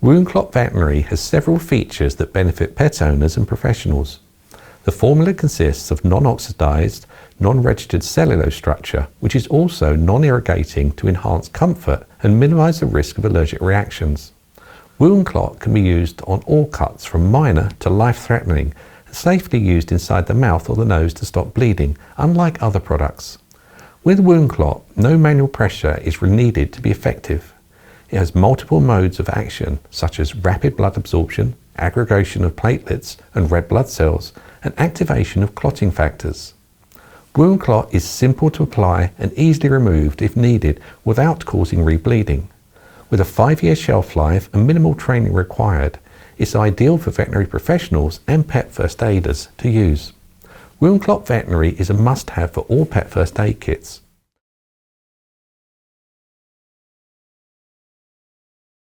Woundclot Veterinary has several features that benefit pet owners and professionals. The formula consists of non-oxidized, non-registered cellulose structure, which is also non-irritating to enhance comfort and minimize the risk of allergic reactions. Woundclot can be used on all cuts from minor to life-threatening and safely used inside the mouth or the nose to stop bleeding, unlike other products. With Woundclot, no manual pressure is needed to be effective. It has multiple modes of action, such as rapid blood absorption, aggregation of platelets and red blood cells, and activation of clotting factors. Woundclot is simple to apply and easily removed if needed without causing rebleeding. With a 5-year shelf life and minimal training required, it's ideal for veterinary professionals and pet first aiders to use. Woundclot Veterinary is a must-have for all pet first aid kits.